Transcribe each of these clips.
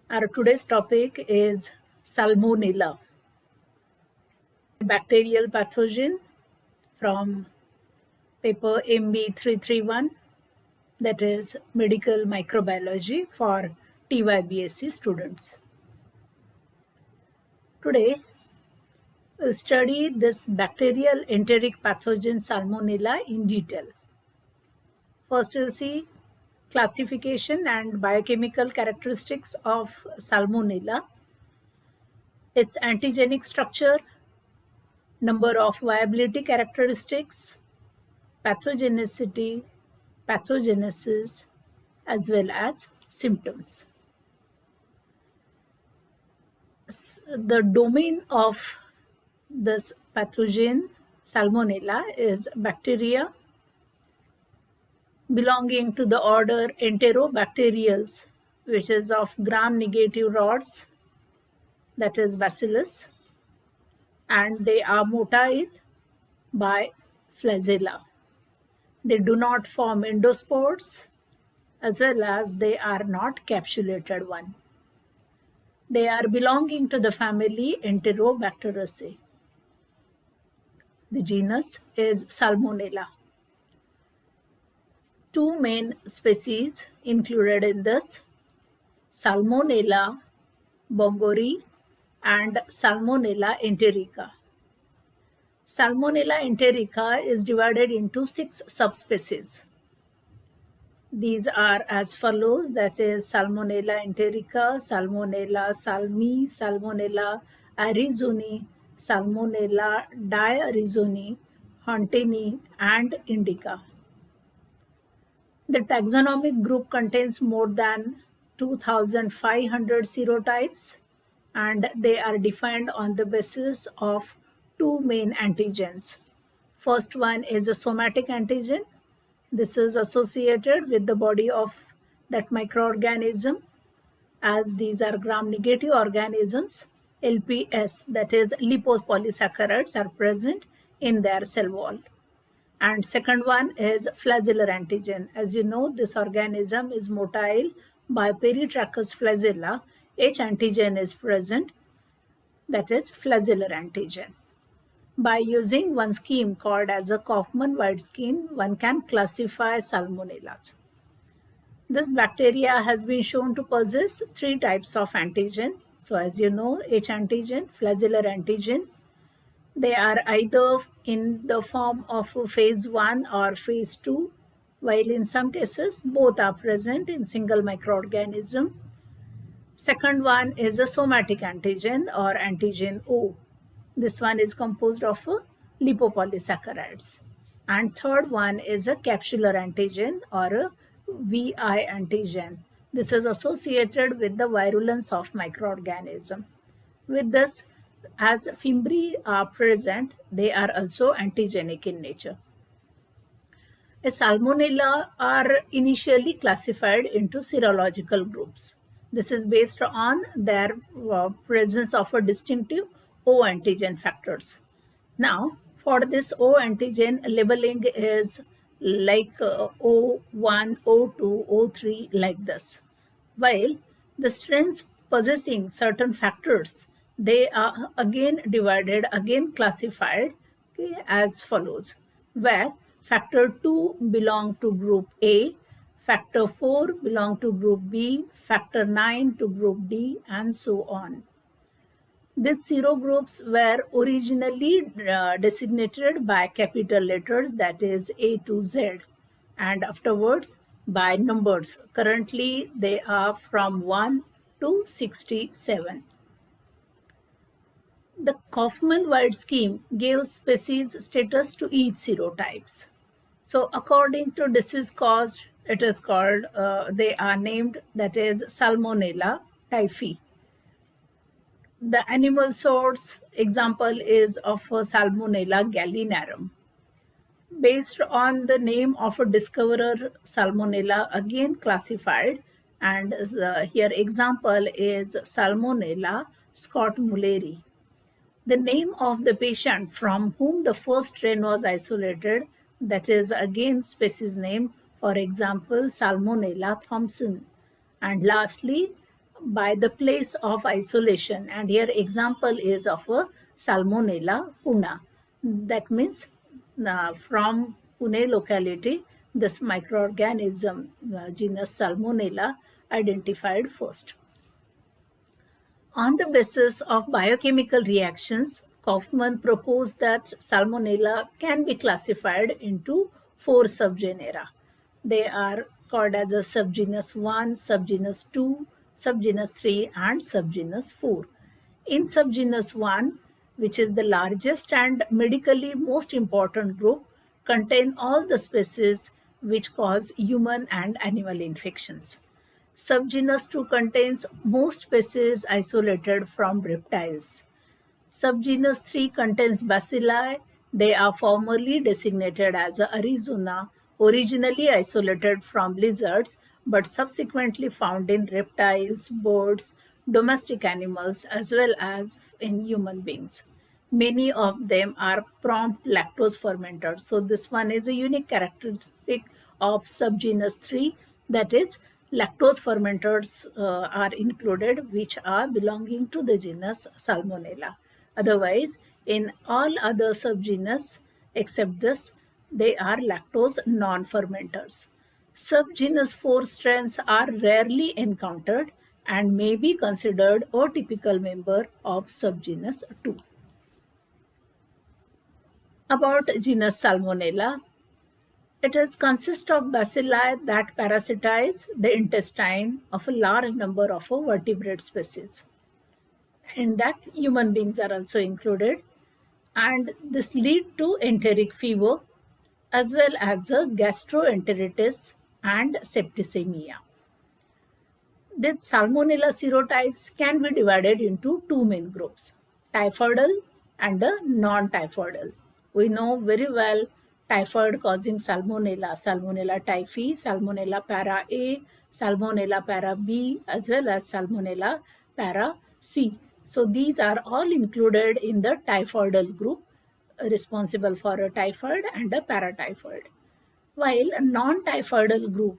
Our today's topic is Salmonella, a bacterial pathogen from paper MB331, that is Medical Microbiology for TYBSc students. Today, we'll study this bacterial enteric pathogen Salmonella in detail. First, we'll see classification and biochemical characteristics of Salmonella, its antigenic structure, number of viability characteristics, pathogenicity, pathogenesis, as well as symptoms. The domain of this pathogen, Salmonella, is bacteria belonging to the order Enterobacteriales, which is of gram-negative rods, that is Bacillus, and they are motile by flagella. They do not form endospores, as well as they are not capsulated one. They are belonging to the family Enterobacteriaceae. The genus is Salmonella. Two main species included in this: Salmonella bongori and Salmonella enterica. Salmonella enterica is divided into 6 subspecies. These are as follows, that is Salmonella enterica, Salmonella salmi, Salmonella arizoni, Salmonella diarizoni, hunteni, and indica. The taxonomic group contains more than 2,500 serotypes, and they are defined on the basis of 2 main antigens. First one is a somatic antigen. This is associated with the body of that microorganism, as these are gram-negative organisms. LPS, that is lipopolysaccharides, are present in their cell wall. And second one is flagellar antigen. As you know, this organism is motile by peritracheous flagella. H antigen is present, that is flagellar antigen. By using one scheme called as a Kaufman-White scheme, one can classify salmonellas. This bacteria has been shown to possess 3 types of antigen. So as you know, H antigen, flagellar antigen, they are either in the form of phase 1 or phase 2, while in some cases both are present in single microorganism. Second one is a somatic antigen or antigen O. This one is composed of lipopolysaccharides. And third one is a capsular antigen or a VI antigen. This is associated with the virulence of microorganism. With this, as fimbriae are present, they are also antigenic in nature. Salmonella are initially classified into serological groups. This is based on their presence of a distinctive O antigen factors. Now, for this O antigen, labeling is like O1, O2, O3, like this. While the strains possessing certain factors, they are again divided, again classified as follows, where factor 2 belong to group A, factor 4 belong to group B, factor 9 to group D, and so on. These serogroups were originally designated by capital letters, that is A to Z, and afterwards by numbers. Currently, they are from 1 to 67. The Kaufman-White scheme gave species status to each serotypes. So according to disease cause, it is called, they are named, that is Salmonella typhi. The animal source example is of Salmonella gallinarum. Based on the name of a discoverer, Salmonella again classified, and here example is Salmonella scott-mulleri. The name of the patient from whom the first strain was isolated, that is again species name, for example Salmonella thompson. And lastly, by the place of isolation, and here example is of a Salmonella Puna. That means from Pune locality, this microorganism genus Salmonella identified first. On the basis of biochemical reactions, Kaufman proposed that Salmonella can be classified into 4 subgenera. They are called as a subgenus 1, subgenus 2, subgenus 3, and subgenus 4. In subgenus 1, which is the largest and medically most important group, contain all the species which cause human and animal infections. Subgenus 2 contains most species isolated from reptiles. Subgenus 3 contains bacilli. They are formally designated as Arizona, originally isolated from lizards, but subsequently found in reptiles, birds, domestic animals, as well as in human beings. Many of them are prompt lactose fermenters. So this one is a unique characteristic of subgenus 3, that is lactose fermenters are included, which are belonging to the genus Salmonella. Otherwise, in all other subgenus except this, they are lactose non-fermenters. Subgenus 4 strains are rarely encountered and may be considered a typical member of subgenus 2. About genus Salmonella, it consists of bacilli that parasitize the intestine of a large number of vertebrate species. In that, human beings are also included, and this lead to enteric fever as well as gastroenteritis and septicemia. These Salmonella serotypes can be divided into 2 main groups, typhoidal and non-typhoidal. We know very well typhoid causing Salmonella, Salmonella typhi, Salmonella para A, Salmonella para B, as well as Salmonella para C. So these are all included in the typhoidal group, responsible for a typhoid and a paratyphoid. While a non-typhoidal group,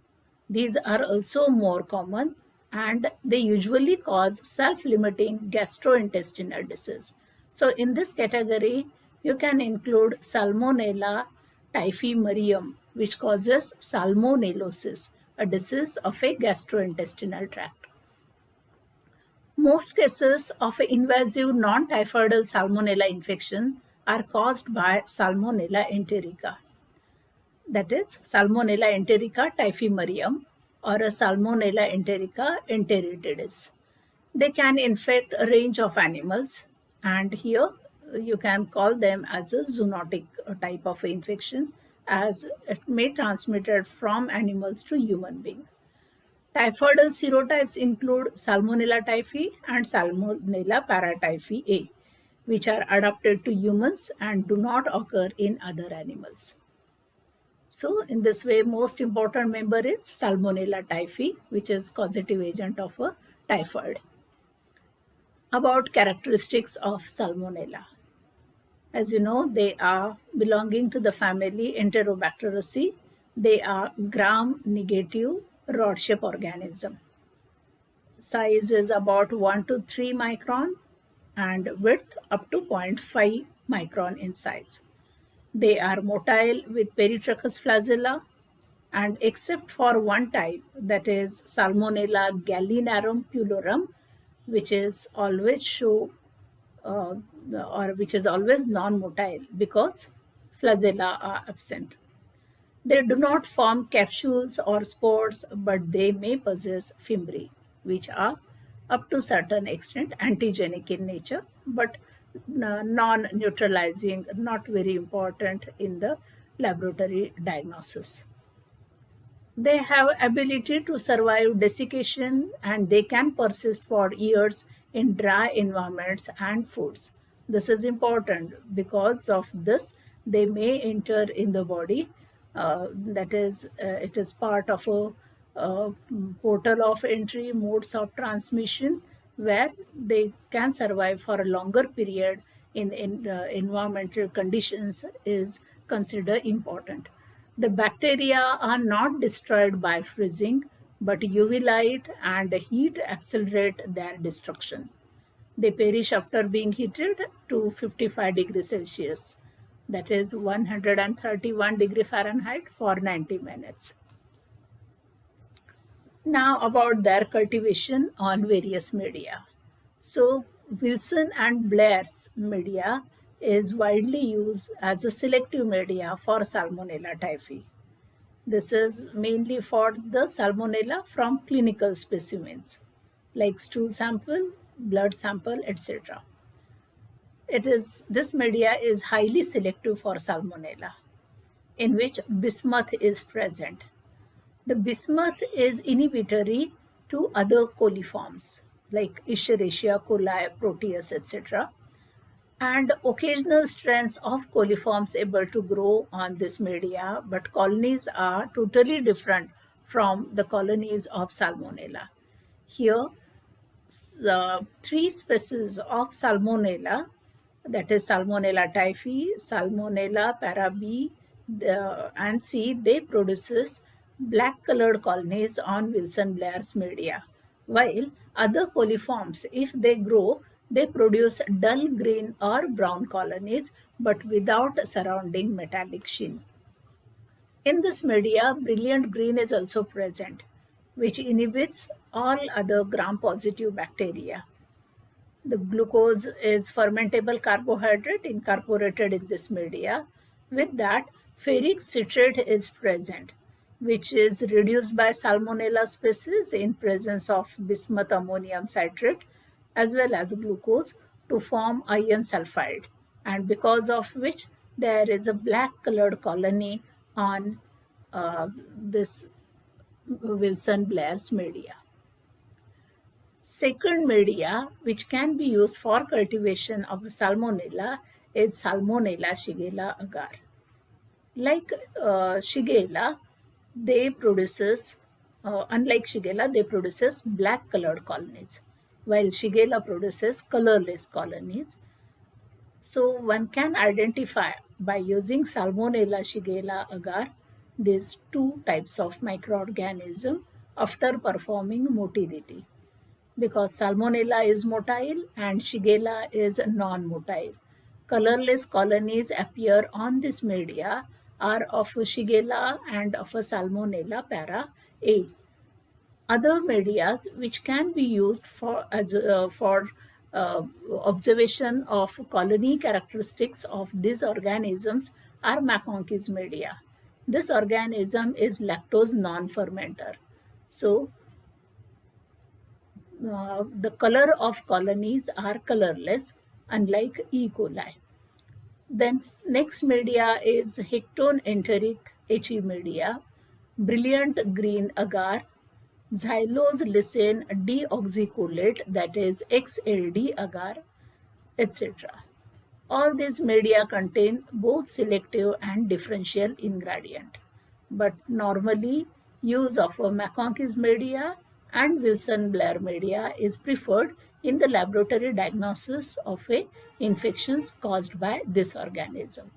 these are also more common and they usually cause self-limiting gastrointestinal disease. So in this category, you can include Salmonella typhimurium, which causes salmonellosis, a disease of a gastrointestinal tract. Most cases of invasive non-typhoidal Salmonella infection are caused by Salmonella enterica. That is Salmonella enterica typhimurium or a Salmonella enterica enteritidis. They can infect a range of animals, and here you can call them as a zoonotic type of infection, as it may transmitted from animals to human being. Typhoidal serotypes include Salmonella typhi and Salmonella paratyphi A, which are adapted to humans and do not occur in other animals. So in this way, most important member is Salmonella typhi, which is causative agent of a typhoid. About characteristics of Salmonella. As you know, they are belonging to the family Enterobacteriaceae. They are gram-negative rod-shaped organism. Size is about 1 to 3 micron and width up to 0.5 micron in size. They are motile with peritracheous flagella, and except for one type, that is Salmonella gallinarum pulorum, which is always which is always non-motile because flagella are absent. They do not form capsules or spores, but they may possess fimbriae, which are up to certain extent antigenic in nature, but non-neutralizing, not very important in the laboratory diagnosis. They have ability to survive desiccation and they can persist for years in dry environments and foods. This is important. Because of this, they may enter in the body. That is, it is part of a portal of entry, modes of transmission, where they can survive for a longer period in environmental conditions is considered important. The bacteria are not destroyed by freezing, but UV light and heat accelerate their destruction. They perish after being heated to 55 degrees Celsius, that is 131 degree Fahrenheit for 90 minutes. Now about their cultivation on various media. So Wilson and Blair's media is widely used as a selective media for Salmonella typhi. This is mainly for the Salmonella from clinical specimens like stool sample, blood sample, etc. This media is highly selective for Salmonella, in which bismuth is present. The bismuth is inhibitory to other coliforms like Escherichia coli, Proteus, etc. And occasional strains of coliforms able to grow on this media, but colonies are totally different from the colonies of Salmonella. Here, the three species of Salmonella, that is Salmonella typhi, Salmonella parabi, and C, they produces black colored colonies on Wilson-Blair's media, while other coliforms, if they grow, they produce dull green or brown colonies but without surrounding metallic sheen. In this media, brilliant green is also present, which inhibits all other gram-positive bacteria. The glucose is fermentable carbohydrate incorporated in this media. With that, ferric citrate is present, which is reduced by Salmonella species in presence of bismuth ammonium citrate as well as glucose to form iron sulfide, and because of which there is a black colored colony on this Wilson-Blair's media. Second media which can be used for cultivation of Salmonella is Salmonella shigella agar. Like Shigella, unlike Shigella, they produces black colored colonies, while Shigella produces colorless colonies. So one can identify by using Salmonella shigella agar these two types of microorganism after performing motility, because Salmonella is motile and Shigella is non-motile. Colorless colonies appear on this media are of Shigella and of a Salmonella para A. Other media which can be used for observation of colony characteristics of these organisms are McConkey's media. This organism is lactose non-fermenter. So the color of colonies are colorless, unlike E. coli. Then next media is Hectone enteric HE media, brilliant green agar, xylose lysine deoxycholate, that is XLD agar, etc. All these media contain both selective and differential ingredient, but normally use of a McConkey's media and Wilson-Blair media is preferred in the laboratory diagnosis of infections caused by this organism.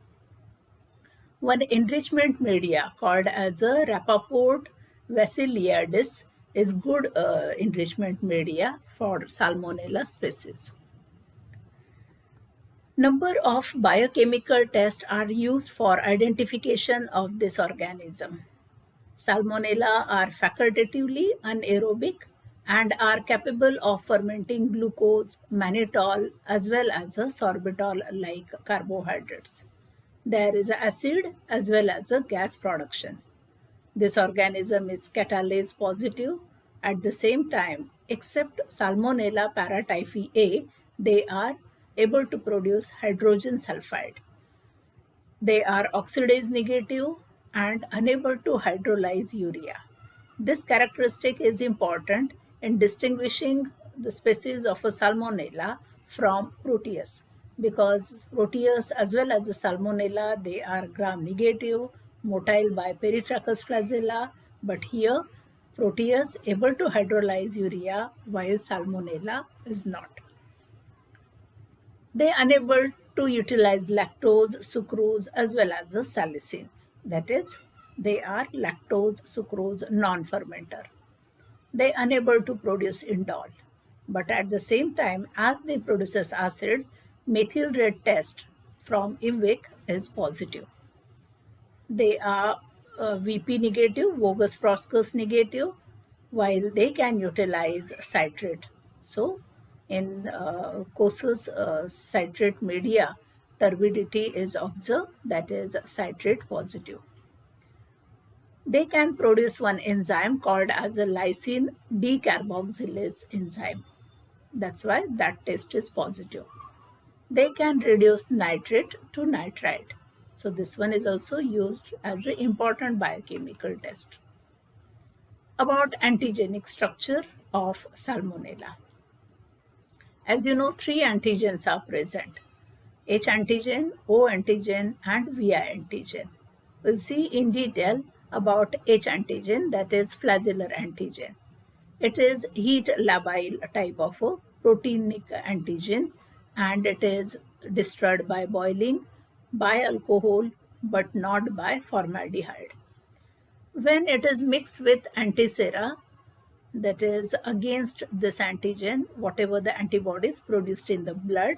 One enrichment media called as a Rappaport Vassiliadis is good enrichment media for Salmonella species. Number of biochemical tests are used for identification of this organism. Salmonella are facultatively anaerobic and are capable of fermenting glucose, mannitol, as well as a sorbitol-like carbohydrates. There is acid as well as a gas production. This organism is catalase positive. At the same time, except Salmonella paratyphi A, they are able to produce hydrogen sulfide. They are oxidase negative and unable to hydrolyze urea. This characteristic is important in distinguishing the species of a Salmonella from Proteus, because Proteus as well as the Salmonella, they are gram negative, motile by peritracheous flagella, but here Proteus able to hydrolyze urea while Salmonella is not. They are unable to utilize lactose, sucrose as well as the salicin. That is, they are lactose, sucrose non-fermenter. they unable to produce indole. But at the same time, as they produces acid, methyl red test from IMVIC is positive. They are VP negative, Vogus Proskus negative, while they can utilize citrate. So, in Cosus citrate media, turbidity is observed, that is citrate positive. They can produce one enzyme called as a lysine decarboxylase enzyme. That's why that test is positive. They can reduce nitrate to nitrite. So this one is also used as an important biochemical test. About antigenic structure of Salmonella. As you know, three antigens are present: H antigen, O antigen, and VI antigen. We'll see in detail about H antigen, that is flagellar antigen. It is heat labile type of a proteinic antigen, and it is destroyed by boiling, by alcohol, but not by formaldehyde. When it is mixed with antisera, that is against this antigen, whatever the antibodies produced in the blood,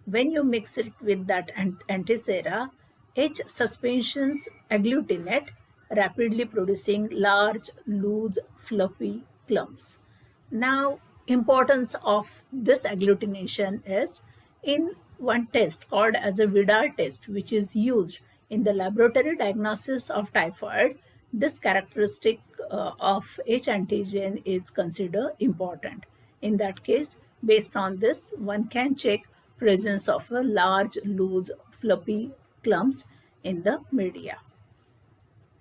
when you mix it with that antisera, H suspensions agglutinate, rapidly producing large, loose, fluffy clumps. Now, importance of this agglutination is in one test called as a Vidal test, which is used in the laboratory diagnosis of typhoid. This characteristic of H antigen is considered important. In that case, based on this, one can check presence of a large, loose, fluffy clumps in the media.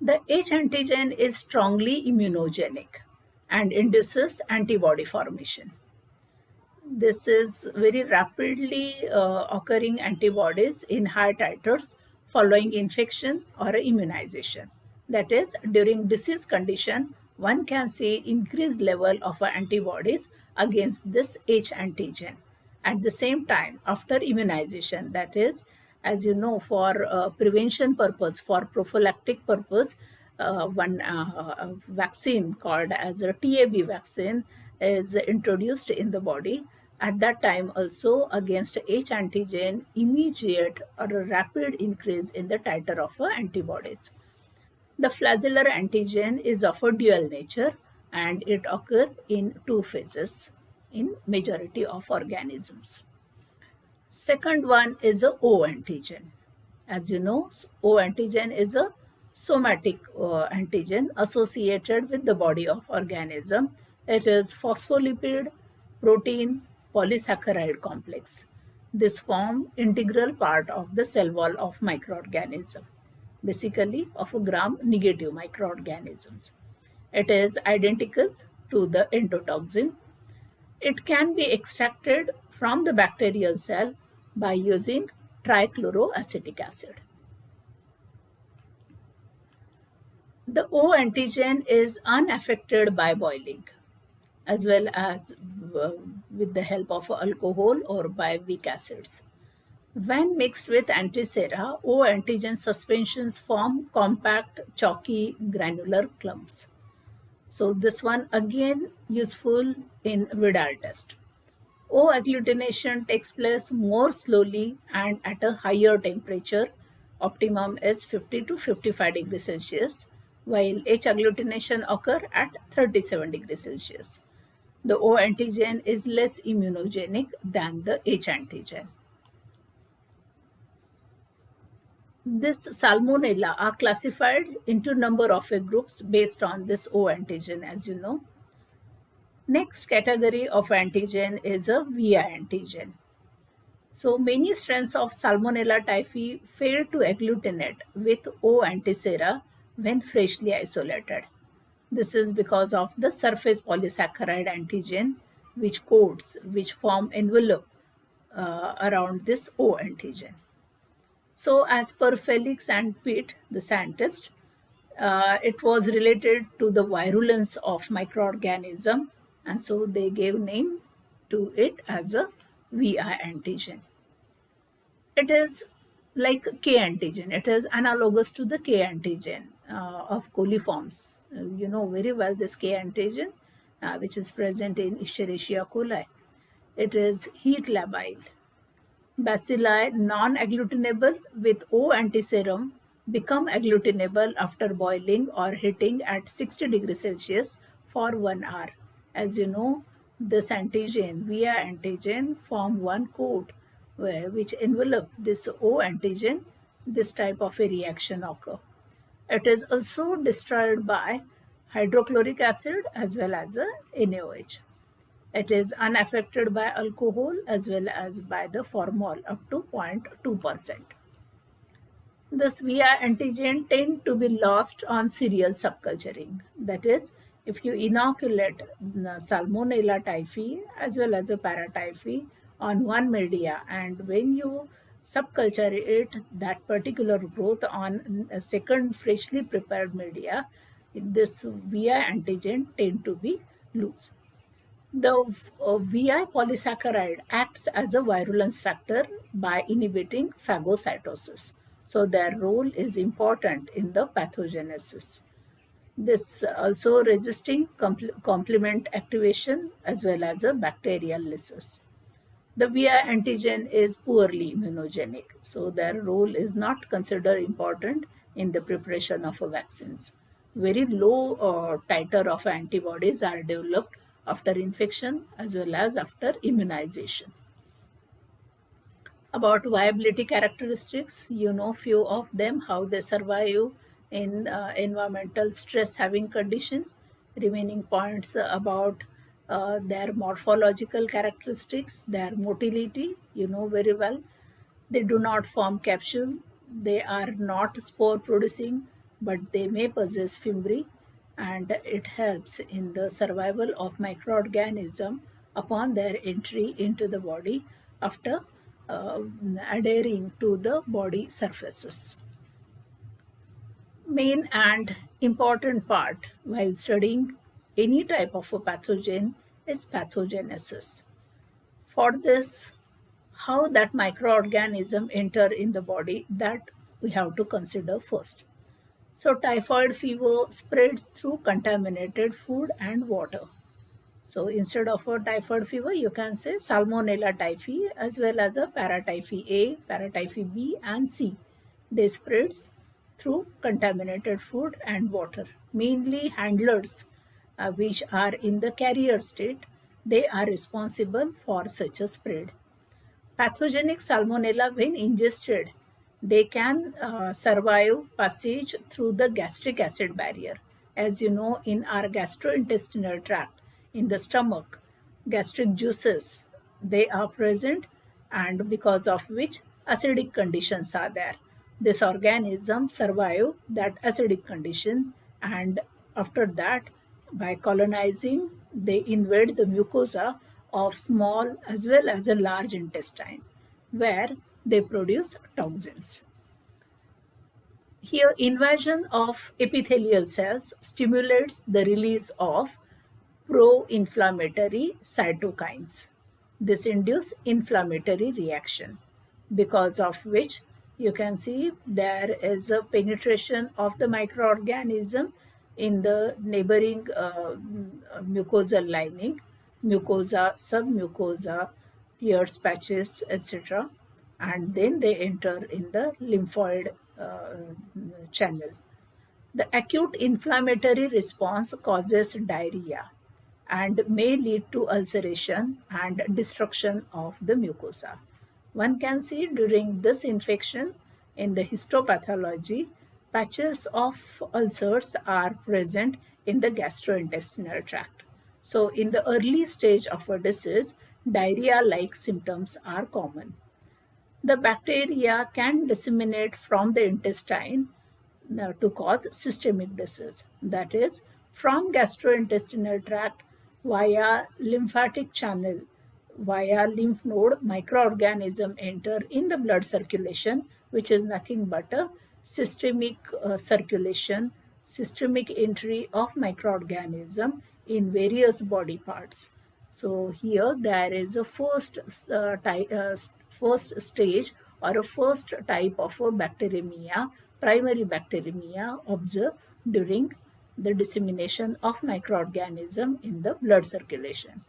The H antigen is strongly immunogenic and induces antibody formation. This is very rapidly occurring antibodies in high titers following infection or immunization. That is, during disease condition, one can see increased level of antibodies against this H antigen. At the same time, after immunization, that is, as you know, for prevention purpose, for prophylactic purpose, one vaccine called as a TAB vaccine is introduced in the body. At that time also, against H antigen, immediate or a rapid increase in the titer of antibodies. The flagellar antigen is of a dual nature and it occurs in two phases in majority of organisms. Second one is a O antigen. As you know, O antigen is a somatic antigen associated with the body of organism. It is phospholipid, protein, polysaccharide complex. This form integral part of the cell wall of microorganism, basically of a gram-negative microorganisms. It is identical to the endotoxin. It can be extracted from the bacterial cell by using trichloroacetic acid. The O antigen is unaffected by boiling, as well as with the help of alcohol or by weak acids. When mixed with antisera, O antigen suspensions form compact, chalky, granular clumps. So this one again useful in Vidal test. O agglutination takes place more slowly and at a higher temperature. Optimum is 50 to 55 degrees Celsius, while H agglutination occur at 37 degrees Celsius. The O antigen is less immunogenic than the H antigen. This Salmonella are classified into number of groups based on this O antigen, as you know. Next category of antigen is a VI antigen. So many strains of Salmonella typhi fail to agglutinate with O antisera when freshly isolated. This is because of the surface polysaccharide antigen which coats, which form envelope around this O antigen. So as per Felix and Pitt, the scientist, it was related to the virulence of microorganism, and so they gave name to it as a VI antigen. It is like K antigen. It is analogous to the K antigen of coliforms. You know very well this K antigen. which is present in Escherichia coli. It is heat labile. Bacilli non-agglutinable with O antiserum become agglutinable after boiling or heating at 60 degrees Celsius for 1 hour. As you know, this antigen, VI antigen, form one coat which envelop this O antigen. This type of a reaction occur. It is also destroyed by hydrochloric acid as well as a NaOH. It is unaffected by alcohol as well as by the formol up to 0.2%. This VI antigen tend to be lost on serial subculturing. That is, if you inoculate Salmonella typhi as well as a paratyphi on one media, and when you subculture it, that particular growth on a second freshly prepared media, this VI antigen tend to be loose. The VI polysaccharide acts as a virulence factor by inhibiting phagocytosis. So their role is important in the pathogenesis. This also resisting complement activation as well as a bacterial lysis. The VI antigen is poorly immunogenic, so their role is not considered important in the preparation of vaccines. Very low titer of antibodies are developed after infection as well as after immunization. About viability characteristics, you know few of them, how they survive in environmental stress having condition. Remaining points about their morphological characteristics, their motility, you know very well. They do not form capsule, they are not spore producing, but they may possess fimbriae, and it helps in the survival of microorganism upon their entry into the body after uh, adhering to the body surfaces. Main and important part while studying any type of a pathogen is pathogenesis. For this, how that microorganism enter in the body, that we have to consider first. So typhoid fever spreads through contaminated food and water. So instead of a typhoid fever, you can say Salmonella typhi as well as a paratyphi A, paratyphi B and C. They spreads through contaminated food and water. Mainly handlers which are in the carrier state, they are responsible for such a spread. Pathogenic Salmonella, when ingested, they can survive passage through the gastric acid barrier. As you know, in our gastrointestinal tract, in the stomach, gastric juices, they are present, and because of which acidic conditions are there. This organism survive that acidic condition, and after that, by colonizing, they invade the mucosa of small as well as a large intestine, where they produce toxins. Here, invasion of epithelial cells stimulates the release of pro-inflammatory cytokines. This induces inflammatory reaction, because of which you can see there is a penetration of the microorganism in the neighboring mucosal lining, mucosa, submucosa, Pierce patches, etc. And then they enter in the lymphoid channel. The acute inflammatory response causes diarrhea and may lead to ulceration and destruction of the mucosa. One can see during this infection in the histopathology, patches of ulcers are present in the gastrointestinal tract. So, in the early stage of a disease, diarrhea-like symptoms are common. The bacteria can disseminate from the intestine to cause systemic disease. That is, from gastrointestinal tract via lymphatic channel, via lymph node, microorganism enter in the blood circulation, which is nothing but a systemic circulation, systemic entry of microorganism in various body parts. So here there is a first stage or a first type of a bacteremia, primary bacteremia observed during the dissemination of microorganism in the blood circulation.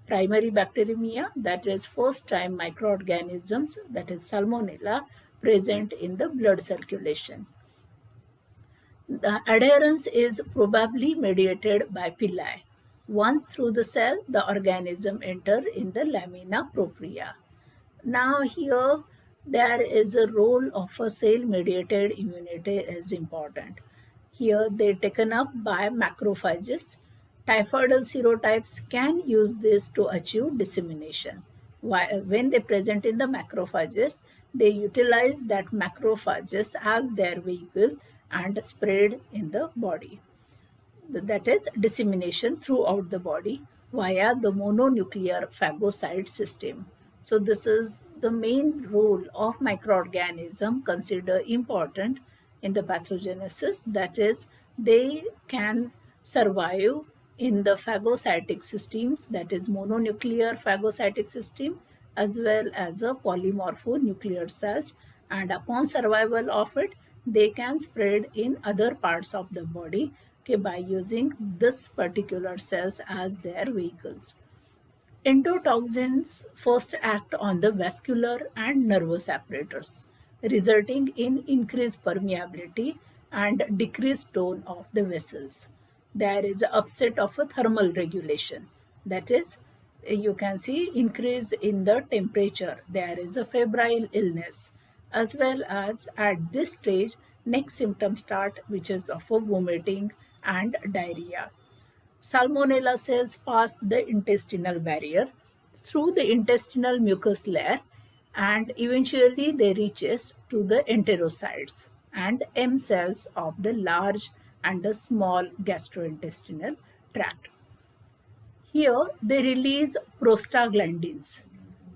Primary bacteremia, that is first time microorganisms, that is Salmonella, present in the blood circulation. The adherence is probably mediated by pili. Once through the cell, the organism enter in the lamina propria. Now here there is a role of a cell-mediated immunity is important. Here they taken up by macrophages. Typhoidal serotypes can use this to achieve dissemination. When they present in the macrophages, they utilize that macrophages as their vehicle and spread in the body. That is dissemination throughout the body via the mononuclear phagocyte system. So this is the main role of microorganism considered important in the pathogenesis, that is they can survive in the phagocytic systems, that is mononuclear phagocytic system as well as a polymorphonuclear cells, and upon survival of it they can spread in other parts of the body by using this particular cells as their vehicles. Endotoxins first act on the vascular and nervous apparatus, resulting in increased permeability and decreased tone of the vessels. There is an upset of a thermal regulation. That is, you can see increase in the temperature. There is a febrile illness, as well as at this stage, next symptom start, which is of a vomiting and diarrhea. Salmonella cells pass the intestinal barrier through the intestinal mucus layer and eventually they reaches to the enterocytes and M cells of the large and the small gastrointestinal tract. Here they release prostaglandins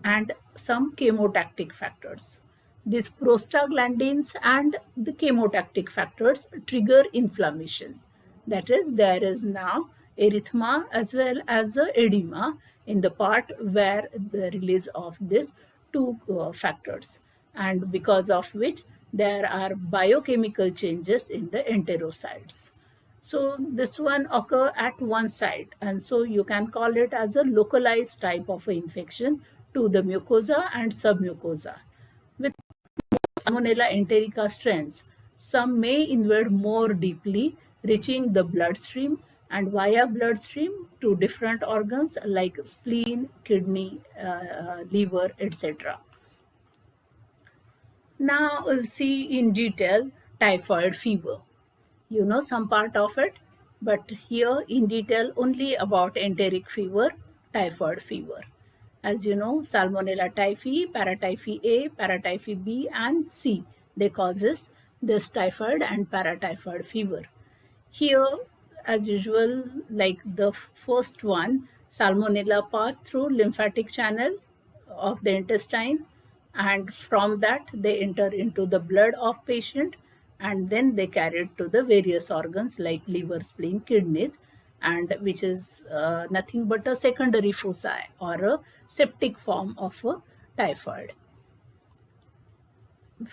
and some chemotactic factors. These prostaglandins and the chemotactic factors trigger inflammation. That is, there is now erythema as well as edema in the part where the release of these two factors, and because of which there are biochemical changes in the enterocytes. So this one occur at one site, and so you can call it as a localized type of infection to the mucosa and submucosa. With Salmonella enterica strains, some may invade more deeply, reaching the bloodstream and via bloodstream to different organs like spleen, kidney, liver, etc. Now we'll see in detail typhoid fever. You know some part of it, but here in detail only about enteric fever, typhoid fever. As you know, Salmonella typhi, paratyphi A, paratyphi B and C, they causes this typhoid and paratyphoid fever. Here, as usual, like the first one, Salmonella pass through lymphatic channel of the intestine, and from that they enter into the blood of patient, and then they carry it to the various organs like liver, spleen, kidneys, and which is nothing but a secondary foci or a septic form of a typhoid.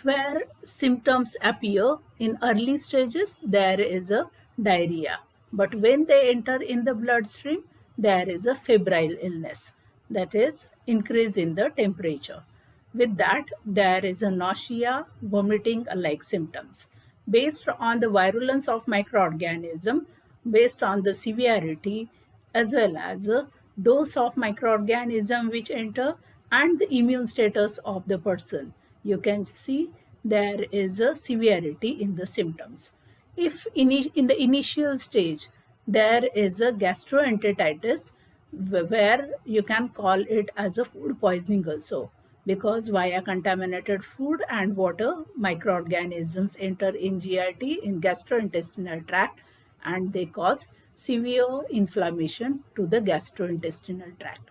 Where symptoms appear in early stages, there is a diarrhea, but when they enter in the bloodstream, there is a febrile illness, that is increase in the temperature. With that, there is a nausea, vomiting like symptoms. Based on the virulence of microorganism, based on the severity as well as a dose of microorganism which enter and the immune status of the person, you can see there is a severity in the symptoms. If in the initial stage there is a gastroenteritis, where you can call it as a food poisoning also, because via contaminated food and water, microorganisms enter in GIT, in gastrointestinal tract, and they cause severe inflammation to the gastrointestinal tract.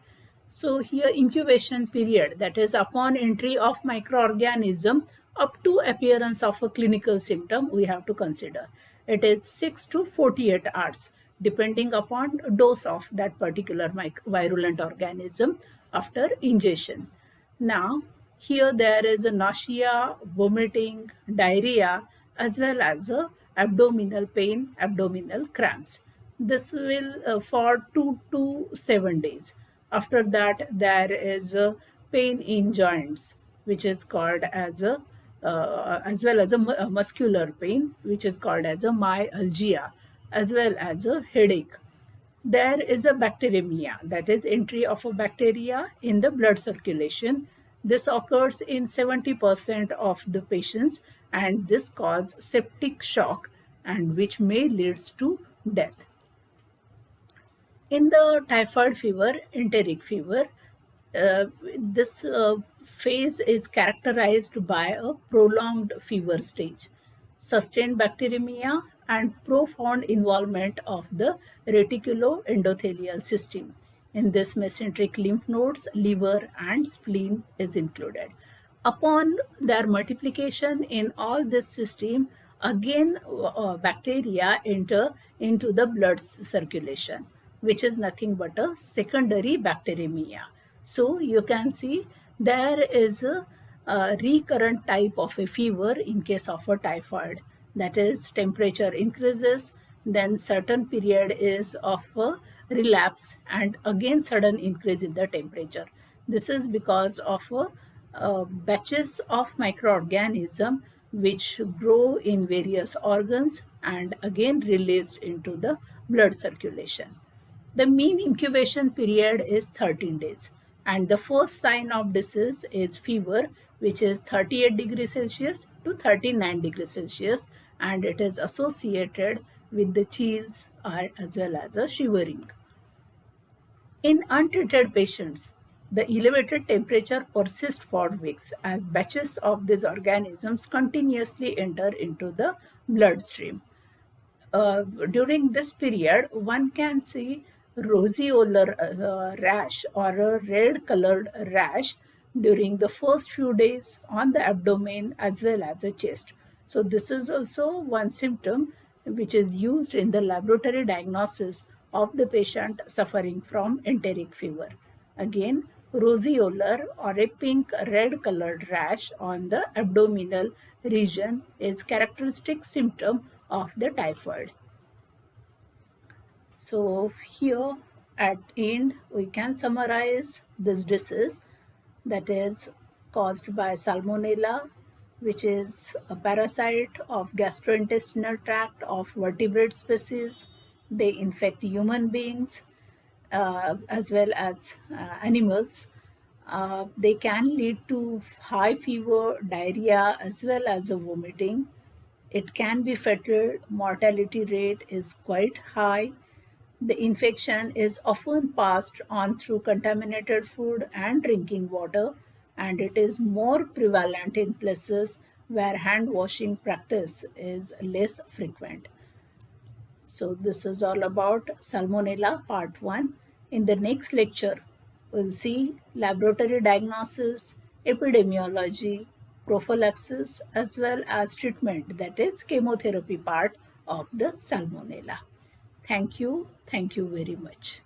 So here incubation period, that is upon entry of microorganism up to appearance of a clinical symptom, we have to consider. It is 6 to 48 hours depending upon dose of that particular virulent organism after ingestion. Now, here there is a nausea, vomiting, diarrhea, as well as a abdominal pain, abdominal cramps. This will for 2 to 7 days. After that, there is a pain in joints, which is called as a as well as a muscular pain, which is called as a myalgia, as well as a headache. There is a bacteremia, that is entry of a bacteria in the blood circulation. This occurs in 70% of the patients, and this causes septic shock, and which may leads to death. In the typhoid fever, enteric fever, this phase is characterized by a prolonged fever stage, sustained bacteremia, and profound involvement of the reticuloendothelial system. In this, mesenteric lymph nodes, liver, and spleen is included. Upon their multiplication in all this system, again bacteria enter into the blood circulation, which is nothing but a secondary bacteremia. So you can see there is a recurrent type of a fever in case of a typhoid. That is, temperature increases, then certain period is of a relapse, and again sudden increase in the temperature. This is because of batches of microorganisms which grow in various organs and again released into the blood circulation. The mean incubation period is 13 days, and the first sign of disease is fever, which is 38 degrees Celsius to 39 degrees Celsius, and it is associated with the chills as well as a shivering. In untreated patients, the elevated temperature persists for weeks as batches of these organisms continuously enter into the bloodstream. During this period, one can see roseolar rash or a red colored rash during the first few days on the abdomen as well as the chest. So this is also one symptom which is used in the laboratory diagnosis of the patient suffering from enteric fever. Again, roseolar or a pink red colored rash on the abdominal region is characteristic symptom of the typhoid. So here at end we can summarize this disease, that is caused by salmonella, which is a parasite of gastrointestinal tract of vertebrate species. They infect human beings as well as animals. They can lead to high fever, diarrhea, as well as vomiting. It can be fatal. Mortality rate is quite high. The infection is often passed on through contaminated food and drinking water, and it is more prevalent in places where hand washing practice is less frequent. So this is all about Salmonella part 1. In the next lecture, we'll see laboratory diagnosis, epidemiology, prophylaxis, as well as treatment, that is chemotherapy part of the Salmonella. Thank you. Thank you very much.